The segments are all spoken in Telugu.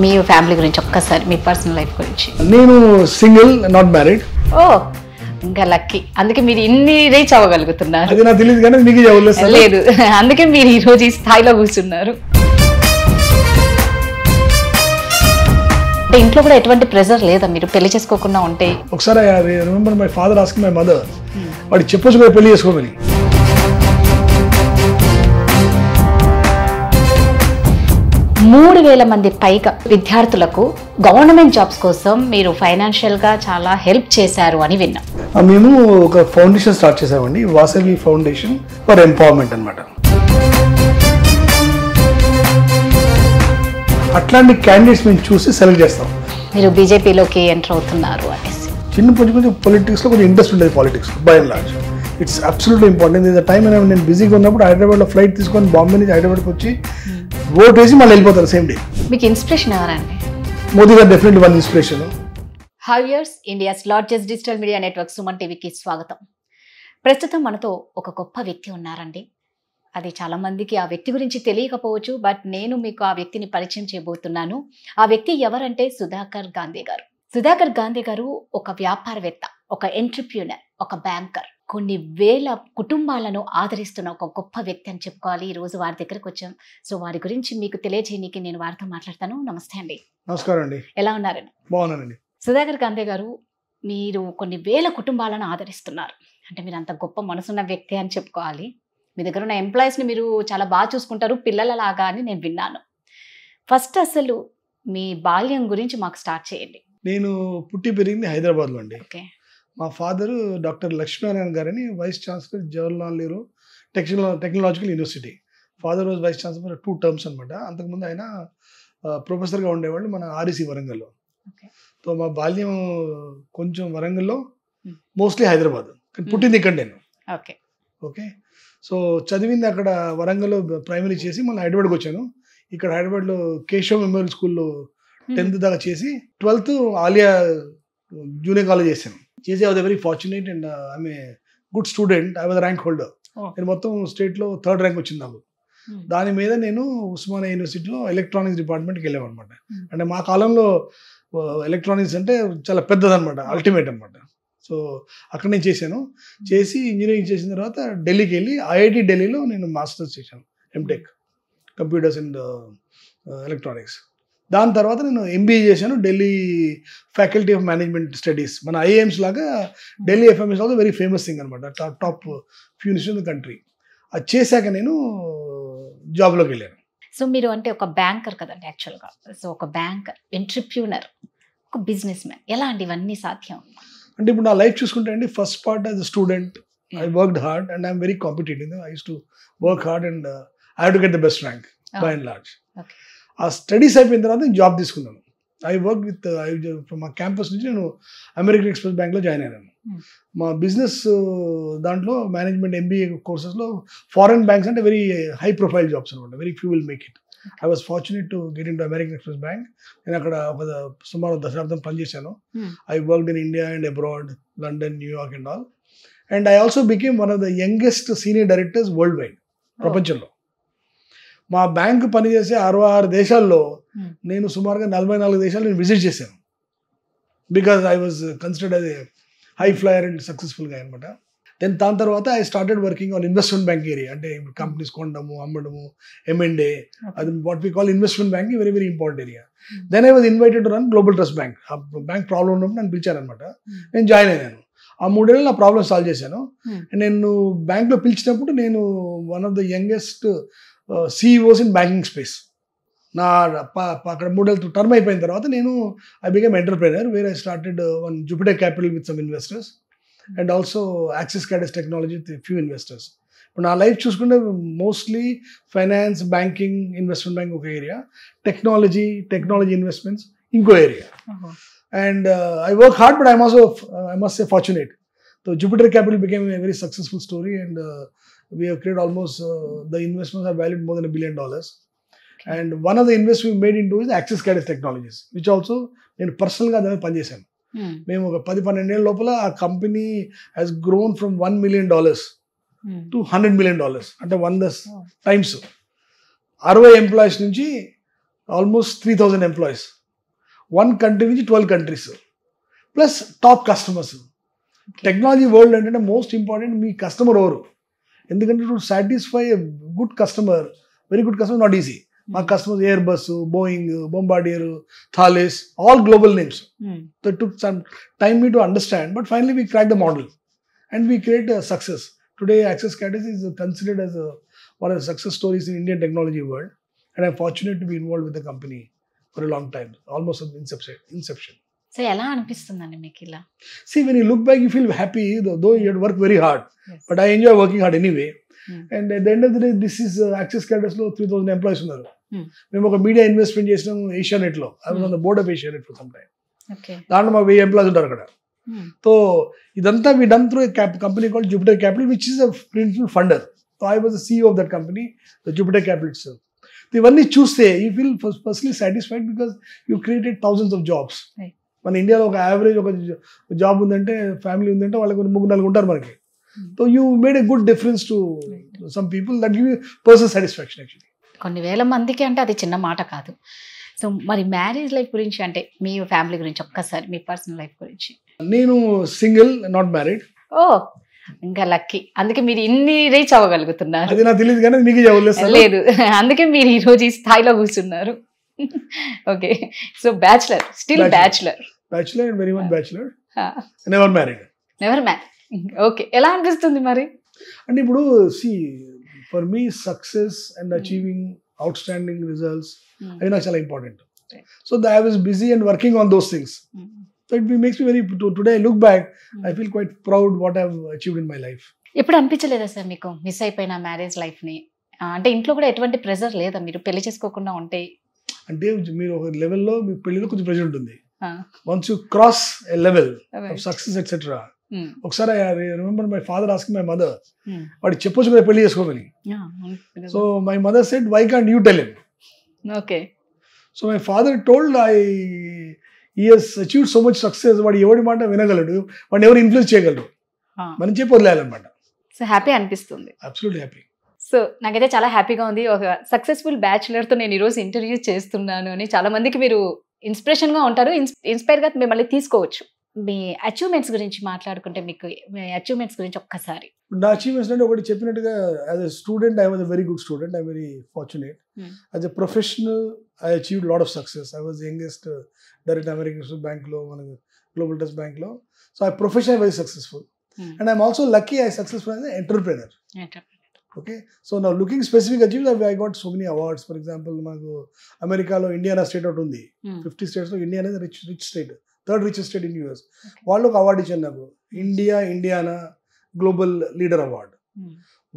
మీ ఫ్యామిలీ గురించి ఒక్కసారి మీ పర్సనల్ లైఫ్ గురించి. నేను సింగిల్, నాట్ మ్యారీడ్. ఓ ఇంకా లక్కీ, అందుకే మీరు ఇన్ని రీచ్ అవ్వగలుగుతున్నారు. అది నాకు తెలియదు కానీ మీకు లేదు, అందుకే మీరు ఈ రోజు ఈ స్థాయిలో కూర్చున్నారు. అంటే ఇంట్లో కూడా ఎటువంటి ప్రెజర్ లేదా మీరు పెళ్లి చేసుకోకుండా ఉంటే? ఒకసారి remember my father asking my mother, వాడికి చెప్పొచ్చు కూడా పెళ్లి చేసుకోమని. మంది పైగా విద్యార్థులకు గవర్నమెంట్ జాబ్స్ కోసం మీరు ఫైనాన్షియల్ గా చాలా హెల్ప్ చేశారు అని విన్నాం. మేము ఒక ఫౌండేషన్ స్టార్ట్ చేసామండి, వాసవి ఫౌండేషన్ ఫర్ ఎంపవర్మెంట్ అన్నమాట. అట్లాంటి క్యాండిడేట్స్ మేము చూసి సెలెక్ట్ చేస్తాం. మీరు బీజేపీలోకి ఎంటర్ అవుతున్నారు అనేసి చిన్నప్పటి కొంచెం పొలిటిక్స్లో కొంచెం ఇంట్రెస్ట్ ఉండేది. Politics by and large it's absolutely important. ఇది టైం నేను బిజీగా ఉన్నప్పుడు హైదరాబాద్లో ఫ్లైట్ తీసుకొని బాంబే నుంచి హైదరాబాద్కి వచ్చి ఓట్ వేసి మళ్ళీ వెళ్ళిపోతారు సేమ్ డే. మీకు ఇన్స్పిరేషన్ ఎవరండి? మోదీ గారు definitely one inspiration. High viewers, India's largest digital media network Suman టీవీకి స్వాగతం. ప్రస్తుతం మనతో ఒక గొప్ప వ్యక్తి ఉన్నారండి. అది చాలా మందికి ఆ వ్యక్తి గురించి తెలియకపోవచ్చు, బట్ నేను మీకు ఆ వ్యక్తిని పరిచయం చేయబోతున్నాను. ఆ వ్యక్తి ఎవరంటే సుధాకర్ గాంధీ గారు. సుధాకర్ గాంధీ గారు ఒక వ్యాపారవేత్త, ఒక ఎంటర్‌ప్రెన్యూర్, ఒక బ్యాంకర్. కొన్ని వేల కుటుంబాలను ఆదరిస్తున్న ఒక గొప్ప వ్యక్తి అని చెప్పుకోవాలి. ఈ రోజు వారి దగ్గరకు వచ్చాం. సో వారి గురించి మీకు తెలియజేయడానికి నేను వారితో మాట్లాడతాను. నమస్తే అండి. నమస్కారం అండి. ఎలా ఉన్నారండి? బాగున్నానండి. సుధాకర్ గాంధీ గారు, మీరు కొన్ని వేల కుటుంబాలను ఆదరిస్తున్నారు. అంటే మీరు అంత గొప్ప మనసున్న వ్యక్తి అని చెప్పుకోవాలి. మీ దగ్గర ఉన్న ఎంప్లాయీస్ని మీరు చాలా బాగా చూసుకుంటారు, పిల్లలలాగా అని నేను విన్నాను. ఫస్ట్ అసలు మీ బాల్యం గురించి మాకు స్టార్ట్ చేయండి. నేను పుట్టి పెరిగింది హైదరాబాద్లో అండి. ఓకే. మా ఫాదరు డాక్టర్ లక్ష్మీనారాయణ గారని vice chancellor Jawaharlal Nehru technological university. Father was vice chancellor for 2 terms అనమాట. అంతకుముందు ఆయన ప్రొఫెసర్గా ఉండేవాళ్ళు మన ఆర్ఈసీ వరంగల్లో. సో మా బాల్యం కొంచెం వరంగల్లో, మోస్ట్లీ హైదరాబాద్, కానీ పుట్టింది ఇక్కడ నేను. Okay okay. సో చదివింది అక్కడ వరంగల్లో ప్రైమరీ చేసి మళ్ళీ హైదరాబాద్కి వచ్చాను. ఇక్కడ హైదరాబాద్లో కేశవ్ మెమోరియల్ స్కూల్లో 10th దాకా చేసి 12th ఆలియా జూనియర్ కాలేజ్ చేశాను. చేసి I was very fortunate and I'm a good student. I was rank holder. నేను మొత్తం స్టేట్లో 3rd ర్యాంక్ వచ్చింది నాకు. దాని మీద నేను ఉస్మానియా యూనివర్సిటీలో ఎలక్ట్రానిక్స్ డిపార్ట్మెంట్కి వెళ్ళాను అనమాట. అంటే మా కాలంలో ఎలక్ట్రానిక్స్ అంటే చాలా పెద్దదన్నమాట, అల్టిమేట్ అనమాట. సో అక్కడ నేను చేశాను. చేసి ఇంజనీరింగ్ చేసిన తర్వాత ఢిల్లీకి వెళ్ళి ఐఐటి ఢిల్లీలో నేను మాస్టర్స్ చేశాను, ఎంటెక్ కంప్యూటర్స్ అండ్ ఎలక్ట్రానిక్స్. దాని తర్వాత నేను ఎంబీఏ చేశాను Delhi faculty of management studies. మన ఐఏఎమ్స్ లాగా Delhi FMS also very famous thing అనమాట, top few in the country. అది చేశాక నేను జాబ్లోకి వెళ్ళాను. సో మీరు అంటే ఒక బ్యాంకర్ కదండి యాక్చువల్గా. సో ఒక బ్యాంకర్, ఎంటర్‌ప్రెన్యూర్, ఒక బిజినెస్ మ్యాన్, ఎలా అండి ఇవన్నీ సాధ్యం? అంటే ఇప్పుడు నా లైఫ్ చూసుకుంటే అండి, first part as a student I worked hard and I'm very competitive. I use to work hard and I have to get the best rank by and large. ఆ స్టడీస్ అయిపోయిన తర్వాత నేను జాబ్ తీసుకున్నాను. ఐ వర్క్ విత్ మా క్యాంపస్ నుంచి నేను అమెరికన్ ఎక్స్ప్రెస్ బ్యాంక్లో జాయిన్ అయ్యాను. మా బిజినెస్ దాంట్లో మేనేజ్మెంట్ ఎంబీఏ కోర్సెస్లో ఫారెన్ బ్యాంక్స్ అంటే వెరీ హై ప్రొఫైల్ జాబ్స్ అనమాట, very few will make it. I was fortunate to get in to American express bank. నేను అక్కడ ఒక సుమారు 10 దశాబ్దం పనిచేశాను. I worked in India and abroad, London, New York and all. And I also became one of the youngest senior directors world wide, ప్రపంచంలో. మా బ్యాంకు పనిచేసే 66 దేశాల్లో నేను సుమారుగా 44 దేశాలు నేను విజిట్ చేశాను. Because I was considered as a high flyer and సక్సెస్ఫుల్గా అనమాట. దెన్ దాని తర్వాత I started working on investment bank area. అంటే కంపెనీస్ కొనడము, అమ్మడము, M&A, అది what we call investment bank, very very important area. Then I was invited to run global trust bank. ఆ బ్యాంక్ ప్రాబ్లం ఉన్నప్పుడు నన్ను పిలిచారనమాట. నేను జాయిన్ అయ్యాను. ఆ 3 ఏళ్ళు నా ప్రాబ్లమ్ సాల్వ్ చేశాను. నేను బ్యాంక్లో పిలిచినప్పుడు నేను one of the youngest CEOs in banking space. నా అక్కడ 3 ఏళ్ళు టర్మ్ అయిపోయిన తర్వాత నేను I became entrepreneur, where I started one Jupiter Capital with some investors and also Axiscades technology with few investors. ఇప్పుడు నా లైఫ్ చూసుకుంటే mostly finance, banking, investment bank ఒక ఏరియా, టెక్నాలజీ ఇన్వెస్ట్మెంట్స్ ఇంకో area. And I work hard but I must say fortunate. So Jupiter Capital became a very successful story and we have created almost the investments are valued more than $1 billion. And one of the investments we made into is Axis Caddis Technologies, which also నేను పర్సనల్గా దాని పని చేశాను. మేము ఒక 10-12 ఏళ్ళ లోపల ఆ company has grown from $1 million to $100 million, అంటే 100 times. 60 ఎంప్లాయీస్ నుంచి ఆల్మోస్ట్ 3,000 ఎంప్లాయీస్, 1 కంట్రీ నుంచి 12 countries, plus top customers. Technology world అంటే మోస్ట్ ఇంపార్టెంట్ మీ కస్టమర్ ఎవరు, ఎందుకంటే to satisfy good customer, very good customer not easy. మా customers Airbus, Boeing, Bombardier, Thales, all global names. So it took some time me to understand, but finally we crack the model and we create success. Today Access Catalyst is considered as one of the success stories in Indian technology world, and I'm fortunate to be involved with the company for a long time, almost from inception. So ఎలా అనిపిస్తుందండి మీకు ఇలా? See, when you look back, you feel happy, though you had worked very hard. Yes. But I enjoy working hard anyway. Hmm. And at the end of the day, this is Access Catalyst లో 3,000 ఎంప్లాయీస్ ఉన్నారు. Hmm. మేము ఒక మీడియా ఇన్వెస్ట్మెంట్ చేసినాం ఏషియానెట్ లో. I was on the board of Asianet for some time. Okay. దాంట్లో మా 1000 ఎంప్లాయీస్ ఉంటారు అక్కడ. సో ఇదంతా we done through a company called Jupiter Capital, which is a principal funder. So I was the CEO of that company, the Jupiter Capital itself. ఇవన్నీ చూస్తే you feel personally satisfied because you created thousands of jobs. Right. మన ఇండియాలో ఒక యావరేజ్ ఒక జాబ్ ఉందంటే, ఫ్యామిలీ ఉందంటే వాళ్ళకి 3-4 ఉంటారు మనకి. So you made a good difference to some people, that give you personal satisfaction actually. కొన్ని వేల మందికి అంటే అది చిన్న మాట కాదు. సో మరి మ్యారేజ్ లైఫ్ గురించి అంటే మీ ఫ్యామిలీ గురించి ఒక్కసారి, మీ పర్సనల్ లైఫ్ గురించి. నేను సింగిల్, నాట్ మ్యారీడ్. ఓ, ఇంకా లక్కీ. అందుకే మీరు ఇన్ని రీచ్ అవ్వగలుగుతున్నారు. అది నాకు తెలియదు కానీ మీకు చెప్పలేదు. లేదు, అందుకే మీరు ఈ రోజు ఈ స్థాయిలో కూర్చున్నారు. Okay. So bachelor, still bachelor. Bachelor and very much bachelor, never married. Never married. Okay. ఎలా అనిపిస్తుంది మరి? అంటే ఇప్పుడు see for me success and achieving outstanding results అవి నాకు చాలా important. So I was busy and working on those things. So it makes me very, today I look back, I feel quite proud what I've achieved in my life. ఎప్పుడు అనిపించలేదా సార్ మీకు మిస్ అయిపోయిన మ్యారేజ్ లైఫ్ ని? అంటే ఇంట్లో కూడా ఎటువంటి ప్రెజర్ లేదా మీరు పెళ్లి చేసుకోకుండా ఉంటే? అంటే మీరు ఒక లెవెల్లో మీ పెళ్లిలో కొంచెం ప్రెజర్ ఉంటుంది. Once you cross a level of success etcetera. ఒకసారి I remember my father asking my mother, వాడికి చెప్పొచ్చు కదా పెళ్లి చేసుకోమని. So my mother said, why can't you tell him? Okay. So my father told, he has achieved so much success, వాడు ఎవరి మాట వినగలడు, వాడిని ఎవరు ఇన్ఫ్లుయెన్స్ చేయగలరు, మనం చెప్పి వదిలేయాలన్నమాట. సో హ్యాపీ అనిపిస్తుంది. Absolutely happy. సో నాకైతే చాలా హ్యాపీగా ఉంది. ఒక సక్సెస్ఫుల్ బ్యాచులర్తో నేను ఈరోజు ఇంటర్వ్యూ చేస్తున్నాను అని చాలా మందికి మీరు ఇన్స్పిరేషన్గా ఉంటారు, ఇన్స్పైర్గా మిమ్మల్ని తీసుకోవచ్చు. మీ అచీవ్మెంట్స్ గురించి మాట్లాడుకుంటే మీకు మీ అచీవ్మెంట్స్ గురించి ఒక్కసారి. నా అచీవ్మెంట్స్ అంటే ఒకటి చెప్పినట్టుగా, as a student I was a very good student, I very fortunate. As a professional I achieved lot of success. I was youngest direct American బ్యాంక్లో, మన గ్లోబల్ ట్రస్ట్ బ్యాంక్లో. So I professional very successful and I'm also lucky I successful as entrepreneur. Okay. So నా looking specific achievements, I got so many awards. For example మాకు అమెరికాలో ఇండియానా స్టేట్ ఒకటి ఉంది, 50 స్టేట్స్లో ఇండియా అనేది rich state, third richest state in US. వాళ్ళు ఒక అవార్డు ఇచ్చారు నాకు, ఇండియానా గ్లోబల్ లీడర్ అవార్డు.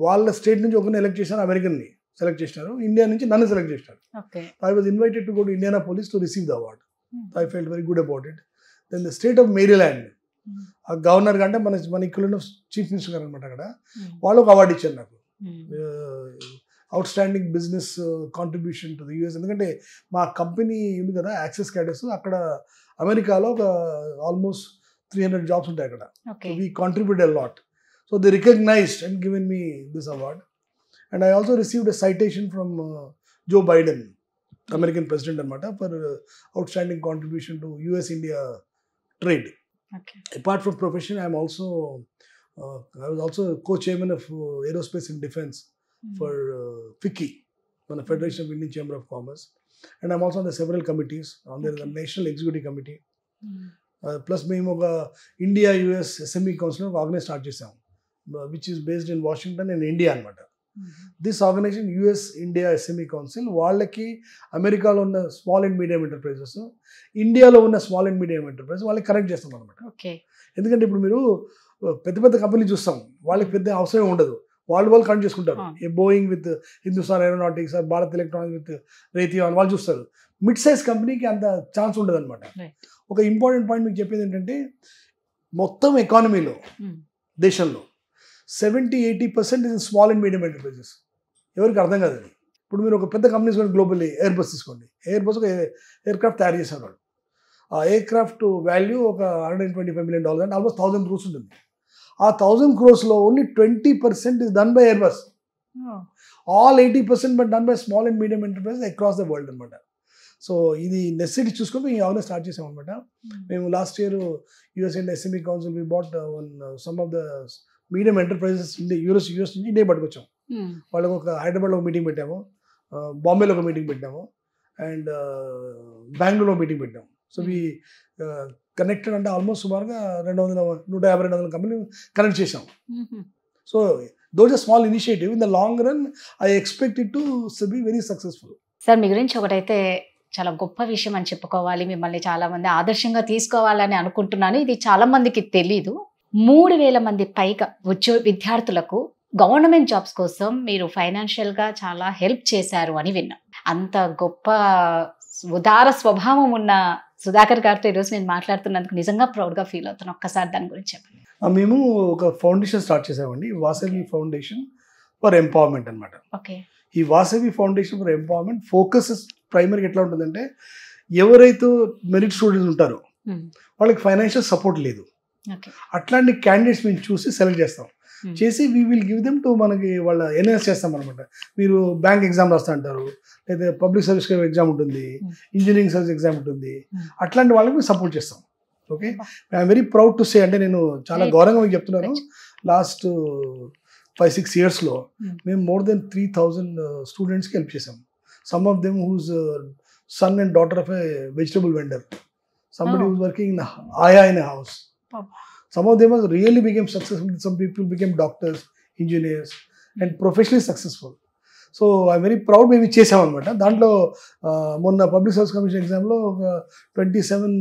వాళ్ళ స్టేట్ నుంచి ఒకరిని ఎలక్ట్ చేశారు, అమెరికన్ని సెలెక్ట్ చేసినారు, ఇండియా నుంచి నన్ను సెలెక్ట్ చేసినారు. I was invited to go to Indianapolis to receive the award. I felt very good about it. Then the state of Maryland, ఆ గవర్నర్ అంటే మన ఇక్కడ చీఫ్ మినిస్టర్ గారు అనమాట, అక్కడ వాళ్ళు ఒక అవార్డు ఇచ్చారు నాకు, out standing business contribution to the US. ఎందుకంటే మా కంపెనీ ఉంది కదా యాక్సెస్ క్యాటలిస్ట్, అక్కడ అమెరికాలో ఒక ఆల్మోస్ట్ 300 జాబ్స్ ఉంటాయి అక్కడ. We contribute a lot. So they recognized and given me this award. And I also received a citation from Joe Biden, American president అనమాట, for outstanding contribution to US India trade. Apart from profession, I was also co-chairman of aerospace and defense for FICCI, the Federation of Indian Chamber of Commerce, and I'm also on the several committees, on the National Executive Committee. Plus, మేము ఒక India US SME Council organize start చేసాం, which is based in Washington and India అనమాట. This organization US India SME council వాళ్ళకి అమెరికాలో ఉన్న స్మాల్ అండ్ మీడియం ఎంటర్ప్రైజెస్, ఇండియాలో ఉన్న స్మాల్ అండ్ మీడియం ఎంటర్ప్రైజెస్ వాళ్ళకి కనెక్ట్ చేస్తాం అనమాట. ఎందుకంటే ఇప్పుడు మీరు పెద్ద పెద్ద కంపెనీలు చూస్తాం, వాళ్ళకి పెద్ద అవసరం ఉండదు, వాళ్ళు కనెక్ట్ చేసుకుంటారు. A Boeing with Hindustan Aeronautics, Bharat Electronics with Raytheon వాళ్ళు చూస్తారు. మిడ్ సైజ్ కంపెనీకి అంత ఛాన్స్ ఉండదు అనమాట. ఒక ఇంపార్టెంట్ పాయింట్ మీకు చెప్పేది ఏంటంటే, మొత్తం ఎకానమీలో దేశంలో 70-80% is small and medium enterprises. ఎవరికి అర్థం కాదు అది. ఇప్పుడు మీరు ఒక పెద్ద కంపెనీస్ కూడా గ్లోబల్లీ ఎయిర్ బస్ తీసుకోండి, ఎయిర్ బస్ ఒక ఎయిర్ క్రాఫ్ట్ తయారు చేశారు వాళ్ళు. ఆ ఎయిర్ క్రాఫ్ట్ వాల్యూ ఒక $125 million అంటే ఆల్మోస్ట్ 1,000 crores ఉంటుంది. ఆ 1,000 crores only 20% is done by Airbus. All 80% but done by small and medium enterprises across the world అనమాట. సో ఇది నెసెసిటీ చూసుకొని మేము అవన్నీ స్టార్ట్ చేసాం అనమాట. మేము last year US and SME council we bought some of the medium enterprises US నుంచి ఇండియా పట్టుకొచ్చాం. వాళ్ళకి ఒక హైదరాబాద్లో ఒక మీటింగ్ పెట్టాము, బాంబేలో ఒక మీటింగ్ పెట్టాము, అండ్ బెంగళూరులో మీటింగ్ పెట్టాము. సో వి కనెక్టెడ్ అంటే ఆల్మోస్ట్ సుమారుగా 150-200 కంపెనీ కనెక్ట్ చేసాం. So those are small initiative. In the long run, I expect it to be very successful. Sir మీ గురించి ఒకటైతే చాలా గొప్ప విషయం అని చెప్పుకోవాలి, మిమ్మల్ని చాలా మంది ఆదర్శంగా తీసుకోవాలని అనుకుంటున్నాను. ఇది చాలా మందికి తెలీదు. 3,000 మంది పైగా విద్యార్థులకు గవర్నమెంట్ జాబ్స్ కోసం మీరు ఫైనాన్షియల్గా చాలా హెల్ప్ చేశారు అని విన్నాం. అంత గొప్ప ఉదార స్వభావం ఉన్న సుధాకర్ గారితో ఈరోజు నేను మాట్లాడుతున్నందుకు నిజంగా ప్రౌడ్గా ఫీల్ అవుతున్నాను. ఒక్కసారి దాని గురించి చెప్పండి. మేము ఒక ఫౌండేషన్ స్టార్ట్ చేసామండి, వాసవి ఫౌండేషన్ ఫర్ ఎంపవర్మెంట్ అనమాట. ఓకే. ఈ Vasavi foundation for empowerment focus ప్రైమరీగా ఎట్లా ఉంటుందంటే, ఎవరైతే మెరిట్ స్టూడెంట్స్ ఉంటారో వాళ్ళకి ఫైనాన్షియల్ సపోర్ట్ లేదు, అట్లాంటి క్యాండిడేట్స్ మేము చూసి సెలెక్ట్ చేస్తాం. చేసి we will give them to మనకి వాళ్ళ ఎన్ఎస్ చేస్తాం అనమాట. మీరు బ్యాంక్ ఎగ్జామ్ రాస్తా అంటారు, లేదా పబ్లిక్ సర్వీస్ ఎగ్జామ్ ఉంటుంది, ఇంజనీరింగ్ సర్వీస్ ఎగ్జామ్ ఉంటుంది, అట్లాంటి వాళ్ళకి మేము సపోర్ట్ చేస్తాం. Okay, I'm very proud to say, అంటే నేను చాలా గౌరవంగా మీకు చెప్తున్నాను, లాస్ట్ 5-6 yearsలో మేము మోర్ దెన్ 3,000 స్టూడెంట్స్కి హెల్ప్ చేసాం. Some of them whose son and daughter of a vegetable vendor, somebody who's working in Aya in a house. Some of them have really became successful. Some people became doctors, engineers, and professionally successful. So I'm very proud మేము చేసాం అనమాట. దాంట్లో మొన్న పబ్లిక్ సర్వీస్ కమిషన్ ఎగ్జామ్లో 27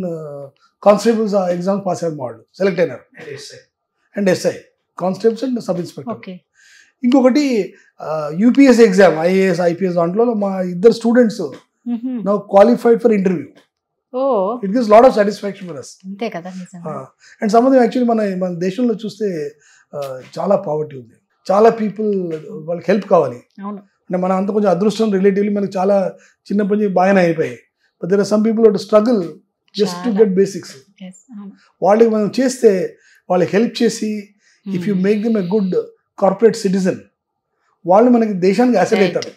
కానిస్టేబుల్స్ ఆ ఎగ్జామ్ పాస్ అయ్యారు, వాళ్ళు సెలెక్ట్ అయినారు. And SI constables and sub inspector. ఇంకొకటి యూపీఎస్సీ ఎగ్జామ్ ఐఏఎస్ ఐపీఎస్, దాంట్లో మా 2 students now qualified for interview. It gives lot of satisfaction for us. అంతే కదా. And some of them actually మన దేశంలో చూస్తే చాలా పావర్టీ ఉంది, చాలా పీపుల్ వాళ్ళకి హెల్ప్ కావాలి. అంటే మన అంత కొంచెం అదృష్టం రిలేటివ్లీ మనకి చాలా చిన్నప్పటి నుంచి బాగానే అయిపోయాయి. But there are some people to struggle just to get basics. వాళ్ళకి మనం చేస్తే, వాళ్ళకి హెల్ప్ చేసి, if you make them a good corporate citizen, వాళ్ళు మనకి దేశానికి అసెట్ అవుతారు.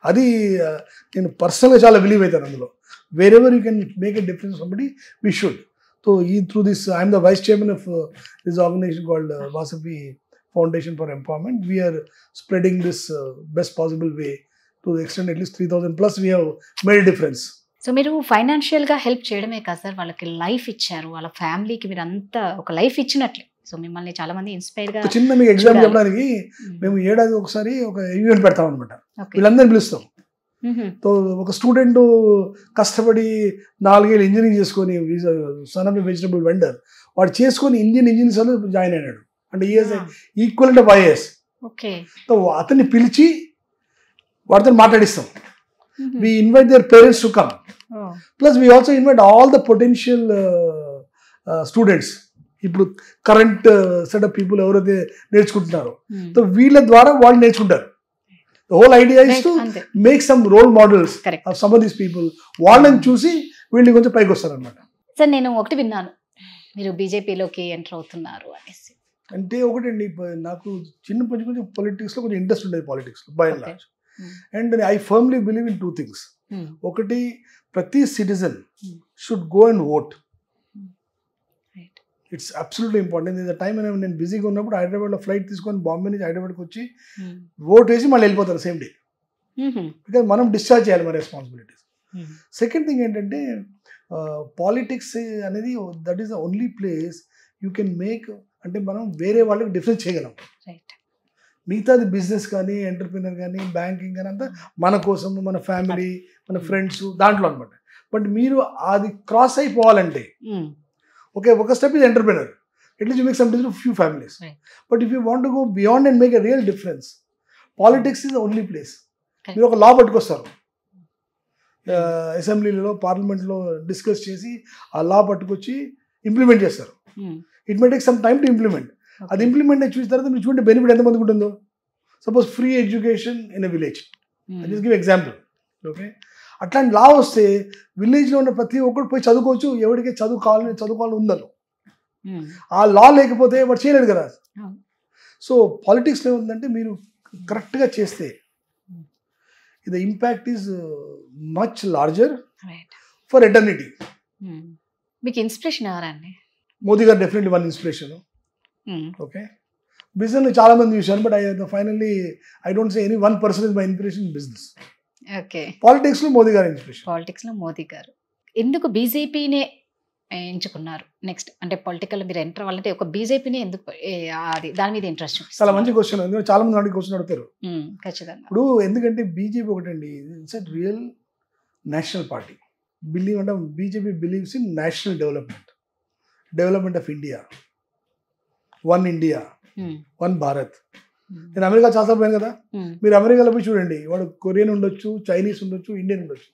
అది నేను పర్సనల్గా చాలా బిలీవ్ అవుతాను అందులో. Wherever you can make a difference to somebody, we should. So through this, I am the vice chairman of this organization called Vasavi Foundation for Empowerment. We are spreading this best possible way to the extent at least 3,000 plus we have made a difference. So మీరు ఫైనాన్షియల్గా హెల్ప్ చేయడమే కాదు సార్, వాళ్ళకి లైఫ్ ఇచ్చారు, వాళ్ళ ఫ్యామిలీకి మీరు అంతా ఒక లైఫ్ ఇచ్చినట్లే. సో మిమ్మల్ని చాలా మంది ఇన్స్పైర్గా. చిన్న మీకు ఎగ్జామ్ చెప్పడానికి మేము ఏడాది ఒకసారి ఒక ఈవెంట్ పెడతాం అనమాట. వీళ్ళందరినీ పిలుస్తాం. సో ఒక స్టూడెంట్ కష్టపడి 4 ఏళ్ళు ఇంజనీరింగ్ చేసుకొని, సన్ ఆఫ్ వెజిటబుల్ వెండర్, వాడు చేసుకొని ఇంజనీరింగ్ జాయిన్ అయినాడు. అంటే ఈక్వల్ ఆఫ్ ఐఏఎస్. సో అతన్ని పిలిచి వాడితో మాట్లాడిస్తాం. We invite their parents to come, plus we also invite all the potential students. ఇప్పుడు కరెంట్ సెట్ ఆఫ్ పీపుల్ ఎవరైతే నేర్చుకుంటున్నారో, సో వీళ్ళ ద్వారా వాళ్ళు నేర్చుకుంటారు. The whole idea is to make some role models of some of these people. వాళ్ళని చూసి వీళ్ళు కొంచెం పైకి వస్తారు అనమాట. సార్ నేను ఒకటి విన్నాను, మీరు బీజేపీలోకి ఎంటర్ అవుతున్నారు అనేసి. అంటే ఒకటండి, నాకు చిన్నప్పటి కొంచెం పొలిటిక్స్లో కొంచెం ఇంట్రెస్ట్ ఉండేది, పాలిటిక్స్లో by and large. And I firmly believe in 2 things. ఒకటి, ప్రతి citizen should go and vote. It's absolutely important. ఇది టైం నేను బిజీగా ఉన్నప్పుడు హైదరాబాద్లో ఫ్లైట్ తీసుకొని బాంబే నుంచి హైదరాబాద్కి వచ్చి ఓట్ వేసి మళ్ళీ వెళ్ళిపోతాను సేమ్ డే, బికాజ్ మనం డిశ్చార్జ్ చేయాలి మన రెస్పాన్సిబిలిటీస్. సెకండ్ థింగ్ ఏంటంటే, పాలిటిక్స్ అనేది that is the only place you can make, అంటే మనం వేరే వాళ్ళకి డిఫరెన్స్ చేయగలం. మిగతాది బిజినెస్ కానీ, ఎంటర్ప్రినర్ కానీ, బ్యాంకింగ్ కానీ అంతా మన కోసం, మన ఫ్యామిలీ, మన ఫ్రెండ్స్ దాంట్లో అనమాట. బట్ మీరు అది క్రాస్ అయిపోవాలంటే, okay, ఒక step is entrepreneur, at least you make some difference to few families. But if you want to go beyond and make a real difference, politics is the only place. మీరు ఒక లా పట్టుకొస్తారు, అసెంబ్లీలో పార్లమెంట్లో డిస్కస్ చేసి ఆ లా పట్టుకొచ్చి ఇంప్లిమెంట్ చేస్తారు. It may take some time to implement. అది ఇంప్లిమెంట్ చూసిన తర్వాత మీరు చూడండి బెనిఫిట్ ఎంతమందికి ఉంటుందో. Suppose free education in a village, I just give example. Okay, అట్లాంటి లా వస్తే విలేజ్లో ఉన్న ప్రతి ఒక్కరు పోయి చదువుకోవచ్చు, ఎవరికి చదువుకోవాలని ఉందను. ఆ లా లేకపోతే వాడు చేయలేడు కదా. సో పాలిటిక్స్లో ఏముందంటే, మీరు కరెక్ట్గా చేస్తే the impact is much larger right. For eternity. మీకు ఇన్స్పిరేషన్ ఎవరండి? మోదీ గారు definitely one inspiration. Okay, business చాలా మంది చూశాను, but finally I don't say any one person is my inspiration in business. Okay, politics లో మోదీ గారు ఇన్స్పిరేషన్. పాలిటిక్స్ లో మోదీ గారు. ఎందుకు బీజేపీనే ఎంచుకున్నారు నెక్స్ట్? అంటే పొలిటికల్ మీరు ఎంటర్ అవ్వాలంటే ఒక బీజేపీనే ఎందుకు, అది దాని మీద ఇంట్రెస్ట్? చాలా మంచి క్వశ్చన్. ఎందుకంటే చాలా మంది నాటి క్వశ్చన్ అడుగుతారు. ఖచ్చితంగా. ఇప్పుడు ఎందుకంటే బీజేపీ ఒకటండి, it's a real national party. Believe అంటే BJP believes in national development of India, one India, one Bharat. నేను అమెరికా చాలాసార్లు పోయాను కదా, మీరు అమెరికాలో పోయి చూడండి, వాడు కొరియన్ ఉండొచ్చు, చైనీస్ ఉండొచ్చు, ఇండియన్ ఉండొచ్చు,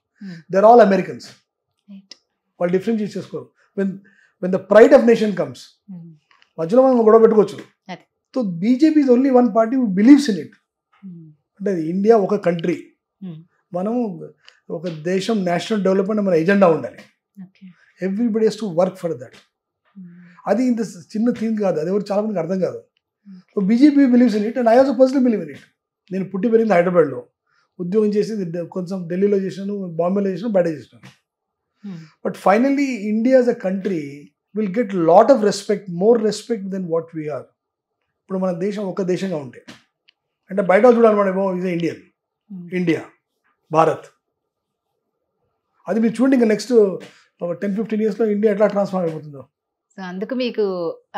దే ఆర్ ఆల్ అమెరికన్స్. వాళ్ళు డిఫరెన్షియేట్ చేసుకోరు. When the pride of nation comes, మధ్యలో మనం గొడవ పెట్టుకోవచ్చు. So BJP is only one party who believes in it. అంటే ఇండియా ఒక కంట్రీ, మనం ఒక దేశం నేషనల్ డెవలప్మెంట్ మన ఎజెండా ఉండాలి. Everybody has to work for that. అది ఇంత చిన్న థీమ్ కాదు, అది ఎవరు చాలా మందికి అర్థం కాదు. So BJP believes in it and I also personally believe in it. నేను పుట్టి పెరిగింది హైదరాబాద్లో, ఉద్యోగం చేసి కొంచెం ఢిల్లీలో చేసినాను, బాంబేలో చేసినాను, బయట చేసినాను. But finally India as a country will get lot of respect, more respect then what we are. ఇప్పుడు మన దేశం ఒక దేశంగా ఉంటే, అంటే బయట చూడాలన్నమాట, ఈజ్ ఇండియన్, ఇండియా, భారత్. అది మీరు చూడండి, ఇంకా నెక్స్ట్ 10-15 yearsలో ఇండియా ఎట్లా ట్రాన్స్ఫార్మ్ అయిపోతుందో. సో అందుకు మీకు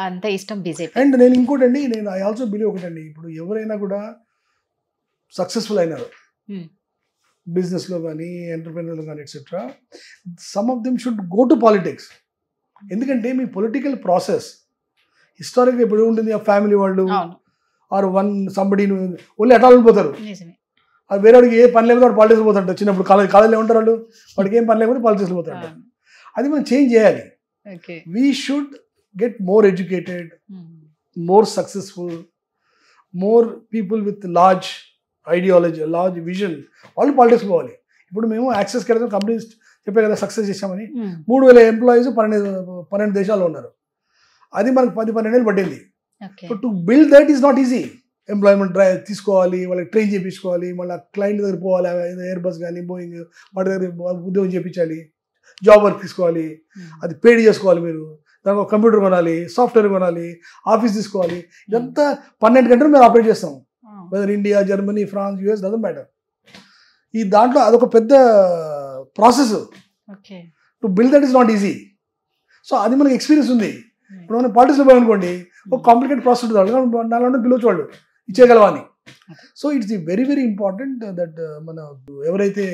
అంత ఇష్టం బీజేపీ. అండ్ నేను ఇంకోటండి, నేను ఐ ఆల్సో బిలీవ్ ఒకటండి, ఇప్పుడు ఎవరైనా కూడా సక్సెస్ఫుల్ అయినారు బిజినెస్లో కానీ, ఎంటర్ప్రెన్యూర్లో కానీ, etcetera, some of them should go to politics. ఎందుకంటే మీ పొలిటికల్ ప్రాసెస్ హిస్టారిక్గా ఎప్పుడు ఉంటుంది, ఆ ఫ్యామిలీ వాళ్ళు ఆర్ వన్ సంబడీని ఓన్లీ అట్లా వెళ్ళిపోతారు. అది వేరే వాడికి ఏ పని లేకపోతే వాడు పాలిటిక్స్ పోతాడు. చిన్నప్పుడు కాలేజీలో ఉంటారు వాళ్ళు, వాడికి ఏం పని లేకపోతే పాలిటిక్స్ పోతాడు. అది మనం చేంజ్ చేయాలి. We should get more educated, more successful, more people with large ideology, large vision, వాళ్ళు పాలిటిక్స్ పోవాలి. ఇప్పుడు మేము యాక్సెస్ కడతాం, కంపెనీస్ చెప్పే కదా సక్సెస్ చేసామని, 3,000 ఎంప్లాయీస్ 12 దేశాల్లో ఉన్నారు. అది మనకు 10-12 ఏళ్ళు పట్టింది. So to build that is not easy. Employment drive తీసుకోవాలి, వాళ్ళకి ట్రైన్ చేయించుకోవాలి, మళ్ళీ క్లయింట్ దగ్గర పోవాలి, ఎయిర్ బస్ కానీ బోయింగ్ వాటి దగ్గర ఉద్యోగం చేయించాలి, జాబ్ వర్క్ తీసుకోవాలి, అది పేడ్ చేసుకోవాలి, మీరు దానికి ఒక కంప్యూటర్ కొనాలి, సాఫ్ట్వేర్ కొనాలి, ఆఫీస్ తీసుకోవాలి. ఇదంతా 12 గంటలు మేము ఆపరేట్ చేస్తాం. Whether India, Germany, France, US, doesn't matter. ఈ దాంట్లో అదొక పెద్ద process. To build that is not easy. So అది మనకి ఎక్స్పీరియన్స్ ఉంది. ఇప్పుడు మనం పాలిటిక్స్లో పోయామనుకోండి, ఒక కాంప్లికేటెడ్ ప్రాసెస్ ఉంటుంది, నాలుగు పిలవచ్చు వాళ్ళు ఇచ్చేయగలవా అని. So it's very very important that మన ఎవరైతే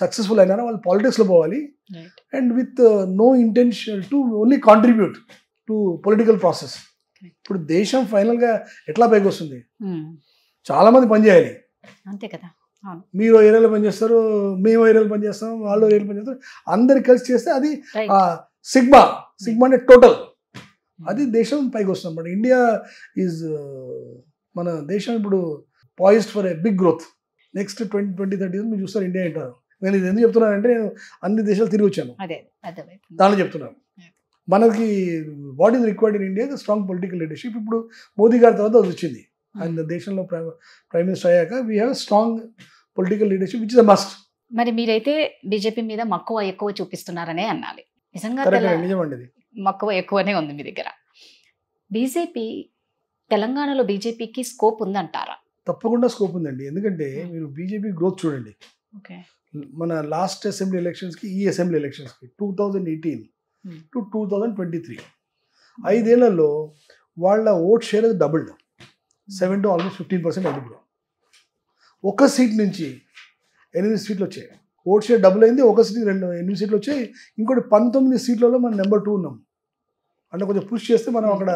సక్సెస్ఫుల్ అయినారో వాళ్ళు పాలిటిక్స్లో పోవాలి, and with no intention to only contribute to political process. ఇప్పుడు దేశం ఫైనల్గా ఎట్లా పైకి వస్తుంది, చాలా మంది పనిచేయాలి. అంతే కదా, మీరు ఏరియాలో పనిచేస్తారు, మేము ఏరియాలో పనిచేస్తాం, వాళ్ళు ఏరియాలో పనిచేస్తారు, అందరు కలిసి చేస్తే అది సిగ్మా అంటే టోటల్, అది దేశం పైకి వస్తుంది అన్నమాట. ఇండియా ఈజ్, మన దేశం ఇప్పుడు poised for a big growth. Next 20-30 years మీరు చూస్తారు ఇండియా అంటారు. నేను ఇది ఎందుకు చెప్తున్నానంటే, నేను అన్ని దేశాలు తిరిగి వచ్చాను, దానిలో చెప్తున్నాను. మనకి what is required in India strong political leadership. ఇప్పుడు మోదీ గారి తర్వాత అది వచ్చింది. ఆయన దేశంలో ప్రైమ్ మినిస్టర్ అయ్యాక we have strong political leadership which is a must. మరి మీరైతే బీజేపీ మీద మక్కువ ఎక్కువ చూపిస్తున్నారనే అనాలి. నిజంగా నిజమండి, మక్కువ ఎక్కువనే ఉంది మీ దగ్గర. బీజేపీ తెలంగాణలో బీజేపీకి స్కోప్ ఉందంటారా? తప్పకుండా స్కోప్ ఉందండి. ఎందుకంటే మీరు బీజేపీ గ్రోత్ చూడండి. మన లాస్ట్ అసెంబ్లీ ఎలక్షన్స్కి, ఈ అసెంబ్లీ ఎలక్షన్స్కి 2018 to 2023 5 ఏళ్లలో వాళ్ళ vote share doubled, 7 to almost 15% అయింది. ఇప్పుడు ఒక సీట్ నుంచి 8 సీట్లు వచ్చాయి. ఓట్ షేర్ డబుల్ అయింది, ఒక సీట్ 8 సీట్లు వచ్చాయి. ఇంకోటి 19 సీట్లలో మనం నెంబర్ 2 ఉన్నాం. అంటే కొంచెం పుష్ చేస్తే మనం అక్కడ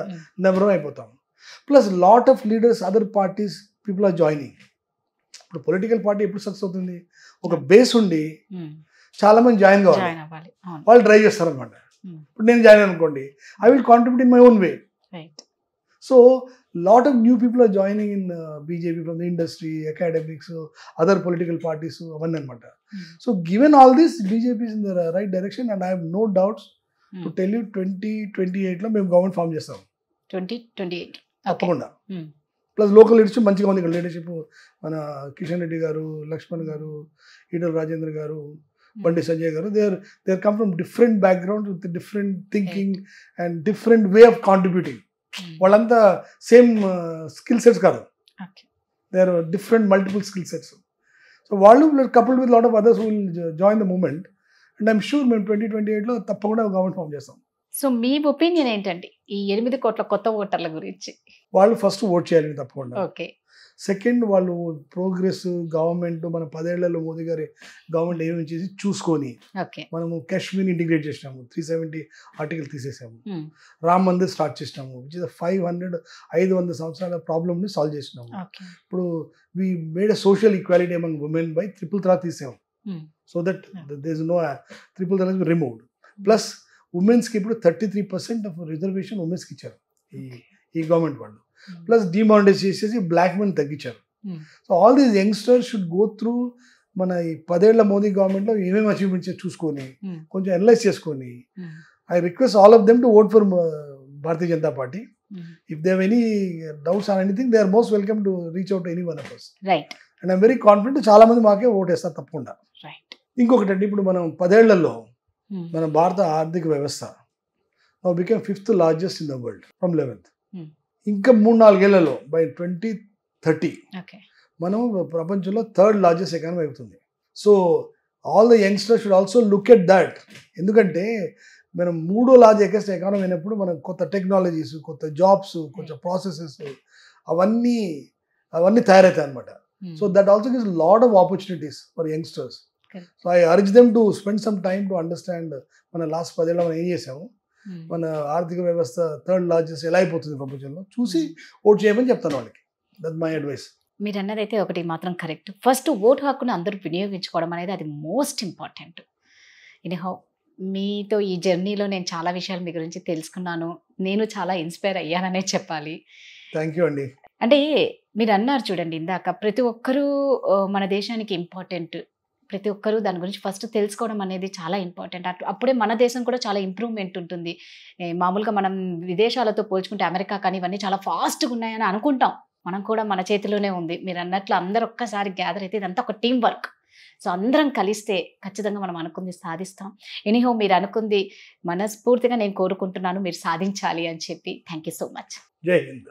నెంబర్ 1 అయిపోతాం. Plus lot of leaders, other parties, people are joining. ఇప్పుడు పొలిటికల్ పార్టీ ఎప్పుడు సక్సెస్ అవుతుంది, ఒక బేస్ ఉండి చాలా మంది జాయిన్ కావాలి, వాళ్ళు డ్రైవ్ చేస్తారనమాట. ఇప్పుడు నేను జాయిన్ అనుకోండి, I will contribute in my own way. So lot of new people are joining in BJP from the industry, academics, other political parties, avannni anamata. So given all this, BJP is in the right direction, and I have no doubts to tell you 2028 lo mem government form chestam. 2028 tappakunda plus local leadership మంచిగా ఉంది ఇక్కడ లీడర్షిప్. మన కిషన్ రెడ్డి గారు, లక్ష్మణ్ గారు, ఈటల రాజేంద్ర గారు, బండి సంజయ్ గారు, they are come from different background with different thinking and different way of contributing. వాళ్ళంతా సేమ్ స్కిల్ సెట్స్ కాదు, they are different multiple skill sets. So వాళ్ళు coupled with lot of others will join the movement. And I'm sure మేము 2028లో తప్పకుండా గవర్నమెంట్ ఫామ్ చేస్తాం. సో మీ ఒపీనియన్ ఏంటండి ఈ 8 కోట్ల కొత్త ఓటర్ల గురించి? వాళ్ళు ఫస్ట్ ఓట్ చేయాలి తప్పకుండా. ఓకే. సెకండ్, వాళ్ళు ప్రోగ్రెస్ గవర్నమెంట్ మన 10 ఏళ్లలో మోదీ గారి గవర్నమెంట్ ఏమేమి చేసి చూసుకొని, మనము కాశ్మీర్ ఇంటిగ్రేట్ చేసినాము, 370 ఆర్టికల్ తీసేసాము, రామ్ మందిర్ స్టార్ట్ చేసినాము, విచ్ ఇస్ 500 సంవత్సరాల ప్రాబ్లమ్ని సాల్వ్ చేసినాము. ఇప్పుడు we made a social equality among women by triple త్రా తీసాము. So that there is no triple త్రా రిమూవ్డ్. ప్లస్ ఉమెన్స్కి ఇప్పుడు 33% ఆఫ్ రిజర్వేషన్ ఉమెన్స్కి ఇచ్చారు ఈ గవర్నమెంట్ వాళ్ళు. ప్లస్ డిమానిటైజ్ చేసేసి బ్లాక్ మనీ తగ్గించారు. So all these youngsters should go through మన ఈ 10 ఏళ్ల మోదీ గవర్నమెంట్లో ఏమేమి అచీవ్మెంట్స్ చూసుకొని కొంచెం అనలైజ్ చేసుకొని, I request all of them to vote for Bharatiya Janata Party. If they have any doubts on anything, they are most welcome to reach out any one of us. And I'm very confident చాలా మంది మాకే ఓట్ వేస్తారు తప్పకుండా. ఇంకొకటి అండి, ఇప్పుడు మనం 10 ఏళ్లలో మన భారత ఆర్థిక వ్యవస్థ now become 5th largest in the world from 11th. ఇంకా 3-4 ఏళ్లలో బై 2030 మనం ప్రపంచంలో 3rd లార్జెస్ట్ ఎకానమీ అవుతుంది. So all the youngsters should also look at that. ఎందుకంటే మనం 3వ లార్జెస్ట్ ఎకానమీ అయినప్పుడు మనం కొత్త టెక్నాలజీస్, కొత్త జాబ్స్, కొత్త ప్రాసెసెస్ అవన్నీ తయారవుతాయి అనమాట. So that also gives lot of opportunities for youngsters. So I urge them to spend some time to understand మన లాస్ట్ 10 ఏళ్ళ మనం ఏం చేసాము, మన ఆర్థిక వ్యవస్థ 3rd లార్జెస్ట్ ఎలా అయిపోతుంది ప్రపంచంలో చూసి ఓట్ చేయమని చెప్తాను వాళ్ళకి. That my advice. మీరు అన్నదైతే ఒకటి మాత్రం కరెక్ట్. ఫస్ట్ ఓటు హక్కును అందరూ వినియోగించుకోవడం అనేది అది మోస్ట్ ఇంపార్టెంట్. ఎనీహౌ మీతో ఈ జర్నీలో నేను చాలా విషయాలు మీ గురించి తెలుసుకున్నాను. నేను చాలా ఇన్స్పైర్ అయ్యాననే చెప్పాలి. థ్యాంక్ యూ అండి. అంటే మీరు అన్నారు చూడండి ఇందాక, ప్రతి ఒక్కరూ మన దేశానికి ఇంపార్టెంట్, ప్రతి ఒక్కరూ దాని గురించి ఫస్ట్ తెలుసుకోవడం అనేది చాలా ఇంపార్టెంట్. అప్పుడే మన దేశం కూడా చాలా ఇంప్రూవ్మెంట్ ఉంటుంది. మామూలుగా మనం విదేశాలతో పోల్చుకుంటే అమెరికా కానీ ఇవన్నీ చాలా ఫాస్ట్గా ఉన్నాయని అనుకుంటాం. మనం కూడా మన చేతిలోనే ఉంది. మీరు అన్నట్లు అందరూ ఒక్కసారి గ్యాదర్ అయితే ఇదంతా ఒక టీం వర్క్. సో అందరం కలిస్తే ఖచ్చితంగా మనం అనుకుంది సాధిస్తాం. ఎనీహో మీరు అనుకుంది మనస్ఫూర్తిగా నేను కోరుకుంటున్నాను మీరు సాధించాలి అని చెప్పి. Thank you so much. జై హింద్.